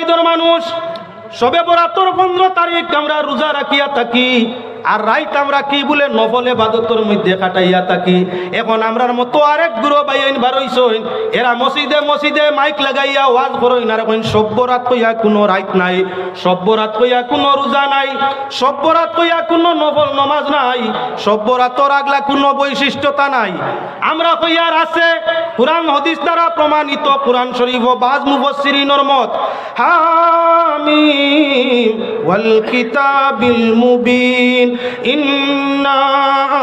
ঈদের মানুষ সবে বরাতর 15 তারিখ আমরা রোজা রাখিয়া থাকি আর রাইত আমরা কি বলে নফল ইবাদতের মধ্যে কাটাইয়া থাকি। এখন আমরার মতো আরেক গুরু বাইন বারইছইন এরা মসজিদে মসজিদে মাইক লাগাইয়া ওয়াজ করইন আর কইন সব্বরাত কইয়া কোনো রাইত নাই, সব্বরাত কইয়া কোনো রোজা নাই, সব্বরাত কইয়া কোনো নফল নামাজ নাই, সব্বরাতর আগলা কোনো বৈশিষ্ট্যতা নাই। আমরা কইয়ার আছে কুরআন হাদিস দ্বারা প্রমাণিত কুরআন শরীফ ও বাজ মুফাসসিরিনের মত হামিম ওয়াল কিতাবিল মুবিন ইন্না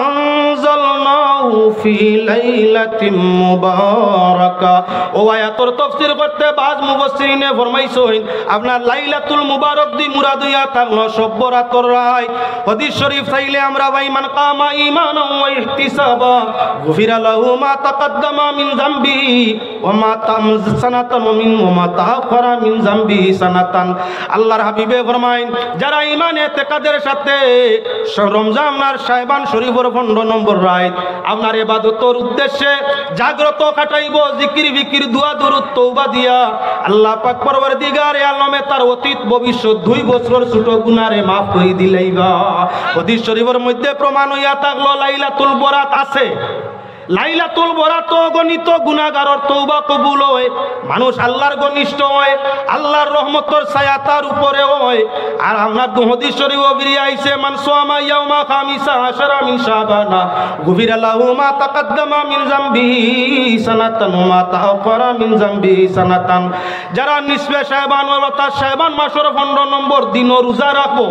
আনজালনাহু ফি লাইলাতিন মুবারাকা। ও আয়াতের তাফসীর করতে বাজ মুফাসসিরিনে ফরমাইছেন আপনার লাইলাতুল মুবারক দি মুরাদ হইয়া থাকলো সব্বরাতর রাত। হাদিস শরীফ চাইলে আমরা ভাই মান কামা ঈমানান ওয়া ইহতিসাবা গুফিরা লাহু মা তাকাদ্দামা মিন যামবিহি ওয়া মা তামসানাতান ওয়া মা তাআখারা মিন যামবিহি সানাতান। আল্লাহর হাবিবে ফরমাইন যারা ঈমান ইতিকাদের সাথে রমজান আর শাবান শরীফের 15 নম্বর রাত আপনার ইবাদতের উদ্দেশ্যে জাগ্রত কাটাইব, জিকির ফিকির দোয়া দরুদ তওবা দিয়া আল্লাহ পাক পরওয়ারদিগারে আলমে তার অতীত ভবিষ্যৎ 2 বছরের ছোট গুনাহরে maaf করে দিলাইবা। হাদিস শরীফের মধ্যে প্রমাণ হইয়া থাকলো লাইলাতুল বরাত আছে। লাইলাতুল বরাত গণিত গুনাহগারের তওবা কবুল হয়, মানুষ আল্লাহর ঘনিষ্ঠ হয়, আল্লাহর রহমতের ছায়া তার উপরে হয়। আর আমরা হাদিস শরীফ বেরিয়ে আইছে মান সামা ইয়াউমা খামিসা আশরা মিন শাবানা গুফিরা লাহু মা তাকাদ্দামা মিন যামবিহি সানাতান ওয়া মা তাআখারা মিন যামবিহি সানাতান। যারা নিসবে শাবান অর্থাৎ শাবান মাসের 15 নম্বর দিন রোজা রাখো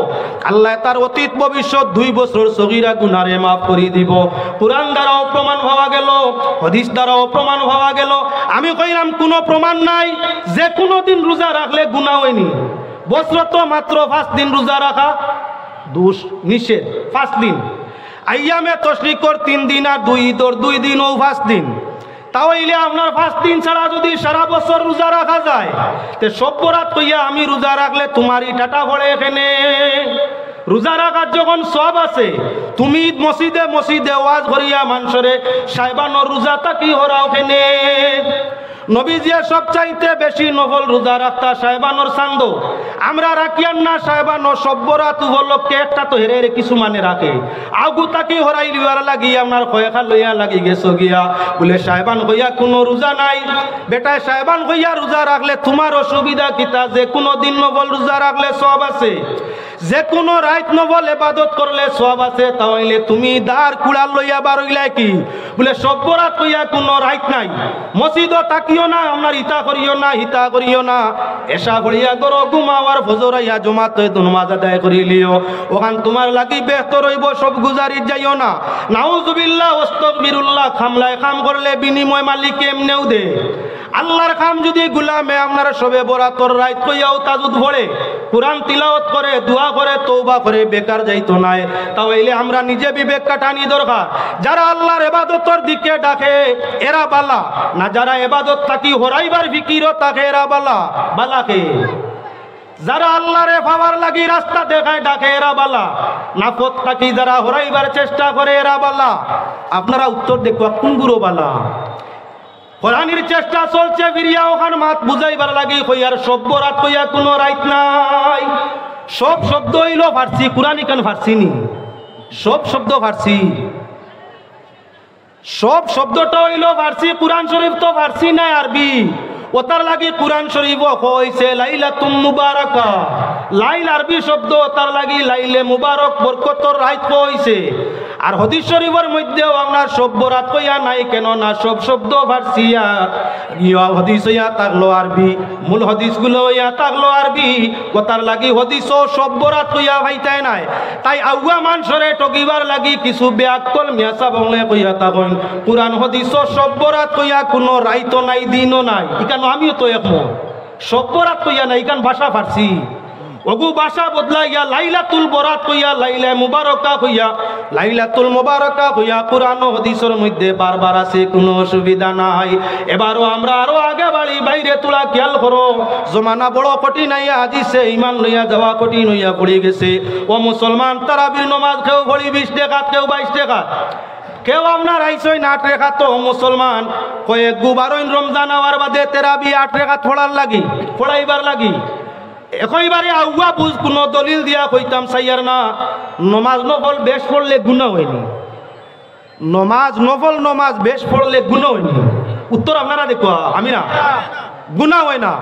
আল্লাহ তার অতীত ভবিষ্যৎ 2 বছর সগীরা গুনাহরে maaf করে দিব। কুরআন দ্বারাও প্রমাণ হওয়া গেল, হাদিস দ্বারাও প্রমাণ হওয়া গেল। আমি কইলাম কোনো প্রমাণ নাই যে কোনো দিন রোজা রাখলে গুনাহ হয়নি। বছর তো মাত্র 5 দিন রোজা রাখা দোষ নিষেধ, 5 দিন। আইয়ামে তশরিকর 3 দিন আর 2 ঈদর 2 দিন ও 5 দিন। তাহলে আপনার 5 দিন ছাড়া যদি সারা বছর রোজা রাখা যায় তে সব্বরাত কইয়া আমি রোজা রাখলে তোমারই টাটা পড়ে এখানে। রোজা রাখার যখন সব আছে তুমি মসজিদে মসজিদে ওয়াজ করিয়া মানুষরে শাবানের রোজা তাকি হরাও কেনে। নবীজি সবচাইতে বেশি নফল রোজা রাখতা শাবানের চান্দ। আমরা রাখিয়ান না শাবানের সব্বরাত উপলক্ষে একটা তো হেরে কিছু মানে রাখে আগু তাকি হরাই লিবার লাগি আপনার কয়েকা লইয়া লাগি গেছো গিয়া বলে শাবান কইয়া কোনো রোজা নাই। বেটায় শাবান কইয়া রোজা রাখলে তোমার অসুবিধা কিতা? যে কোনো দিন নফল রোজা রাখলে সব আছে, যে কোনো রাত নফল ইবাদত করলে সব আছে। তাহলে তুমি দার কুড়াল লইয়া বারইলা কি বলে সব্বরাত কইয়া কোনো রাত নাই। মসজিদও তাকিও না, আপনার ইতা করিও না হিতা করিও না। এসা করিয়া করো ঘুমাওয়ার ফজর আইয়া জমাত নামাজ আদায় করিলিও ওখান তোমার লাগি বেহতর হইব। সব গুজারিত যাইও না। নাউজুবিল্লাহ আস্তাগফিরুল্লাহ। খামলায় খাম করলে বিনিময় মালিক এমনেও দে। আল্লাহর খাম যদি গুলামে আপনারা সবে বরাতর রাত কইয়াও তাজুদ পড়ে কুরআন তিলাওয়াত করে দোয়া করে তওবা করে বেকার যাইতো নাই। তাহলে আমরা নিজে বিবেক কাটানি দরকার। যারা আল্লাহর ইবাদতের দিকে ডাকে এরা বালা না, যারা ইবাদত থাকি হরাইবার ফিকিরও থাকে এরা বালা বালাকে। যারা আল্লাহরে পাওয়ার লাগি রাস্তা দেখায় ডাকে এরা বালা, নাফত থাকি যারা হরাইবার চেষ্টা করে এরা বালা। আপনারা উত্তর দেখো কোন গুরু বালা? কোরআনের চেষ্টা চলছে ফিরিয়া ওখান মাত বুঝাইবার লাগি কইয়ার সব্বরাত কইয়া কোনো রাইত নাই। সব শব্দ হইল ফার্সি, কোরআন কেন ফার্সি নি? সব শব্দ ফার্সি, সব শব্দটা হইল ফার্সি। কোরআন শরীফ তো ফার্সি নাই, আরবি। ওতার লাগি কোরআন শরীফ কইছে লাইলাতুম মুবারাকা। লাইল আরবি শব্দ, তার লাগি লাইলে মুবারক বরকতর রাত কইছে। আর হাদিস শরীফের মধ্যেও আপনার সব্বরাত কইয়া নাই কেন না? সব শব্দ ফার্সিয়া, ইয়া হাদিস ইয়া তাগলো আরবি, মূল হাদিসগুলো ইয়া তাগলো আরবি। ওতার লাগি হাদিসও সব্বরাত কইয়া ভাইতাই নাই। তাই আউয়া মানুষরে ঠকিবার লাগি কিছু বেআক্কল মিয়াসা বংলে কইয়া তাকইন কোরআন হাদিসও সব্বরাত কইয়া কোনো রাইতো নাই দিনও নাই। ইকান আমিও তো একমত, সব্বরাত কইয়া নাই, ইকান ভাষা ফার্সি। ওগু ভাষা বদলাইয়া লাইলাতুল বরাত কইয়া লাইলা মুবারকা কইয়া লাইলাতুল মুবারকা কইয়া কুরআন ও হাদিসের মধ্যে বারবার আছে, কোনো অসুবিধা নাই। এবারও আমরা আরো আগে বাড়ি বাইরে তোলা খেয়াল করো। জমানা বড় কঠিন আইয়া আজিছে, ইমান লইয়া যাওয়া কঠিন হইয়া পড়ে গেছে। ও মুসলমান তারাবির নামাজ কেউ ভরি 20 টাকা, কেউ 22 টাকা, কেউ আপনার আইসই 8 রেখা। তো মুসলমান কয়েক গুবারইন রমজান আওয়ার বাদে তেরাবি 8 রেখা পড়ার লাগি পড়াইবার লাগি একইবারে আউয়া বুঝ কোনো দলিল দিয়া কইতাম সাইয়ার না নমাজ নফল বেশ পড়লে গুনাহ হয়নি, নমাজ নফল নমাজ বেশ পড়লে গুনাহ হয়নি। উত্তর আপনারা দেখো, আমি না গুনাহ হয় না।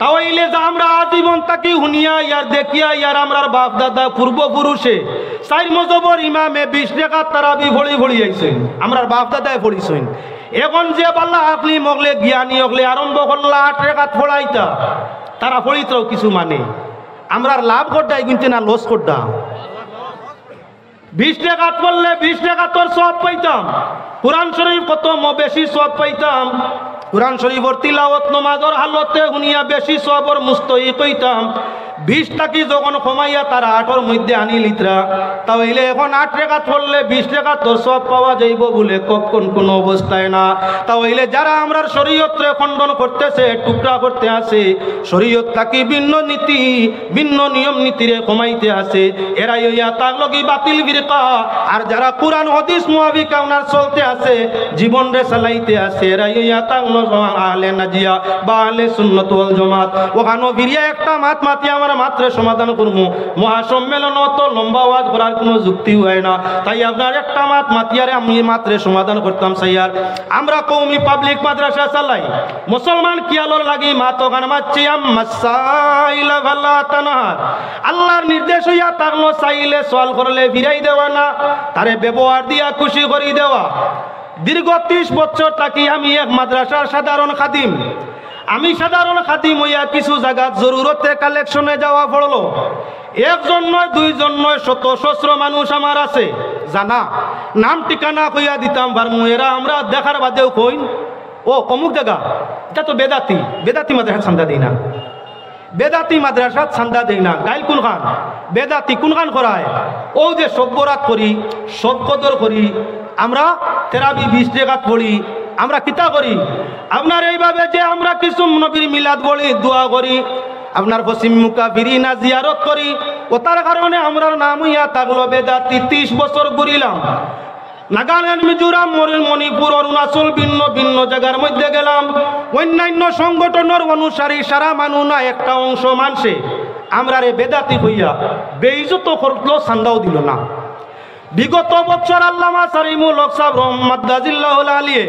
তাহলে যে আমরা আজীবন তাকি শুনিয়া ইয়ার দেখিয়া ইয়ার আমরার বাপ দাদা পূর্বপুরুষে চার মজবর ইমামে 20 টাকা তারাবি ভরি ভরি আইছেন, আমরার বাপ দাদায় পড়িছেন। এখন যে বাল্লা আকলি মগলে জ্ঞানী হগলে আরম্ভ করলা 8 টাকা পড়াইতা, তারা পড়িতরাও কিছু মানে আমরার লাভ করডাই কিন্তু না লস করডা। 20 টাকা পড়লে 20 টাকা তোর সব পাইতাম, কুরআন শরীফ কত বেশি সব পাইতাম, কুরআন শরীফর তিলাওয়াত নমাজর হালতে শুনিয়া বেশি সবর মুস্তহিক হইতাম। 20 টাকি যখন কমাইয়া তারা 8-এর মধ্যে আনি লিত্রা, তাহলে এখন 8 টাকা পড়লে 20 টাকা তোর সব পাওয়া যাইব বলে কখন কোনো অবস্থায় না। তাহলে যারা আমরার শরীয়তরে খণ্ডন করতেছে, টুকরা করতে আসে, শরীয়ত তাকি ভিন্ন নীতি ভিন্ন নিয়ম নীতিরে কমাইতে আসে, এরাই হইয়া তার লগি বাতিল ফিরকা। আর যারা কুরআন হাদিস মুআবিক আপনার চলতে আছে, জীবন রে চালাইতে আছে, এরাই হইয়া তার আহলে নাজিয়া বা আহলে সুন্নাত ওয়াল জামাত। ওখানে ফিরিয়া একটা মাত মাতি আমার মাত্র সমাধান করবো, মহাসম্মেলন তো লম্বা আওয়াজ করার কোনো যুক্তি হয় না। তাই আপনার একটা মাত মাতিয়ারে আমি মাত্র সমাধান করতাম সাইয়ার। আমরা কওমি পাবলিক মাদ্রাসা চালাই, মুসলমান কিয়ালর লাগি মাতো গান মাচ্ছি আম্মাসাইলা ভাল্লা তানহার। আল্লাহর নির্দেশ হইয়া থাকলো চাইলে সওয়াল করলে ফিরাই দেওয়া না, তারে ব্যবহার দিয়া খুশি করি দেওয়া। দীর্ঘ 30 বছর থাকি আমি এক মাদ্রাসার সাধারণ খাদিম। আমি সাধারণ খাদিম হইয়া কিছু জায়গা জরুরতে কালেকশনে যাওয়া পড়লো। একজন নয়, দুইজন নয়, শত সহস্র মানুষ আমার আছে জানা, নাম ঠিকানা কইয়া দিতাম পারমু। এরা আমরা দেখার বাদেও কইন ও অমুক জায়গা, এটা তো বেদাতি, বেদাতি মাদ্রাসা চান্দা দেই না, বেদাতি মাদ্রাসা চান্দা দেই না। গাইল কোন খান বেদাতি কোন খান করায়? ও যে সব্যরাত করি, সব কদর করি, আমরা তেরাবি 20 টাকা পড়ি, আমরা কিতা করি আপনার এইভাবে যে আমরা কিছু নবীর মিলাদ বলি, দোয়া করি, আপনার পশ্চিম মুকাফিরি না জিয়ারত করি, ও তার কারণে আমরা নাম হইয়া থাকলো বেদাতি। 30 বছর ঘুরিলাম, নাগাল্যান্ড, মিজোরাম, মণিপুর, অরুণাচল, ভিন্ন ভিন্ন জায়গার মধ্যে গেলাম। অন্যান্য সংগঠনের অনুসারী সারা মানুষ না একটা অংশ মানছে আমরা রে বেদাতি হইয়া বেইজ্জত করলো, চান্দাও দিল না। বিগত বছর আল্লামা সারিমুল হক সাহেব রহমাতুল্লাহ আলিয়ে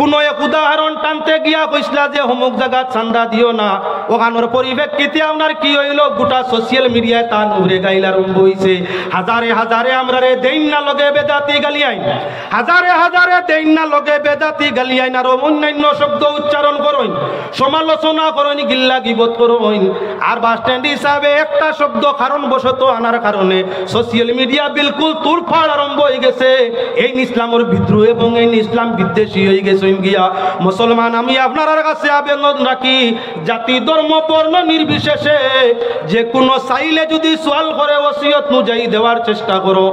কোনো এক উদাহরণ টানতে গিয়া কইসলা যে অমুক জায়গা চান্দা দিও না। ওখানোর পরিপ্রেক্ষিতে আপনার কি হইল, গোটা সোশ্যাল মিডিয়ায় তা নুরে গাইলা আরম্ভ হইছে। হাজারে হাজারে আমরা রে দেইন না লগে বেদাতি গালিয়াই, হাজারে হাজারে দেইন না লগে বেদাতি গালিয়াই, আর অন্যান্য শব্দ উচ্চারণ করইন, সমালোচনা করইন, গিল্লা গিবত করইন। আর বাস স্ট্যান্ড হিসাবে একটা শব্দ কারণ বশত আনার কারণে সোশ্যাল মিডিয়া বিলকুল তুরফাড় আরম্ভ হয়ে গেছে। এই ইসলামের বিদ্রোহ এবং এই ইসলাম বিদ্বেষী হয়ে গেছে গিয়া। মুসলমান আমি আপনার কাছে আবেদন রাখি, জাতি ধর্ম বর্ণ নির্বিশেষে যে কোনো চাইলে যদি সোয়াল করে ওসিয়ত অনুযায়ী দেওয়ার চেষ্টা করো।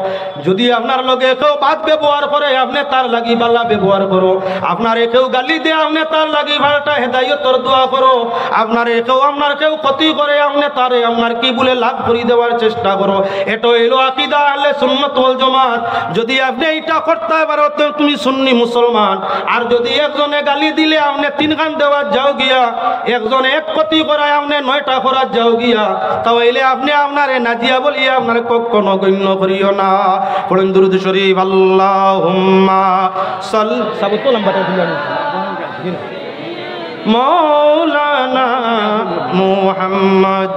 যদি আপনার লগে কেউ বাদ ব্যবহার করে, আপনি তার লাগি বালা ব্যবহার করো। আপনার কেউ গালি দেয়, আপনি তার লাগি ভালটা হেদায়তর দোয়া করো। আপনার কেউ ক্ষতি করে, আপনি তারে আপনার কি বলে লাভ করে দেওয়ার চেষ্টা করো। এটা হইল আকীদা আহলে সুন্নাত ওয়াল জামাত। যদি আপনি এটা করতে পারো তো তুমি সুন্নি মুসলমান। আর যদি একজনে গালি দিলে আপনি 3 গান দেওয়ার যাও গিয়া, একজনে এক ক্ষতি করায় আপনি 9টা করার যাও গিয়া, তাহলে আপনি আপনারে নাজিয়া বলিয়া আপনার কখনো গণ্য করিও না। পড়ুন দুরূদ শরীফ, আল্লাহুম্মা সাবত লম্বাটা দিলাম মাওলানা মুহাম্মদ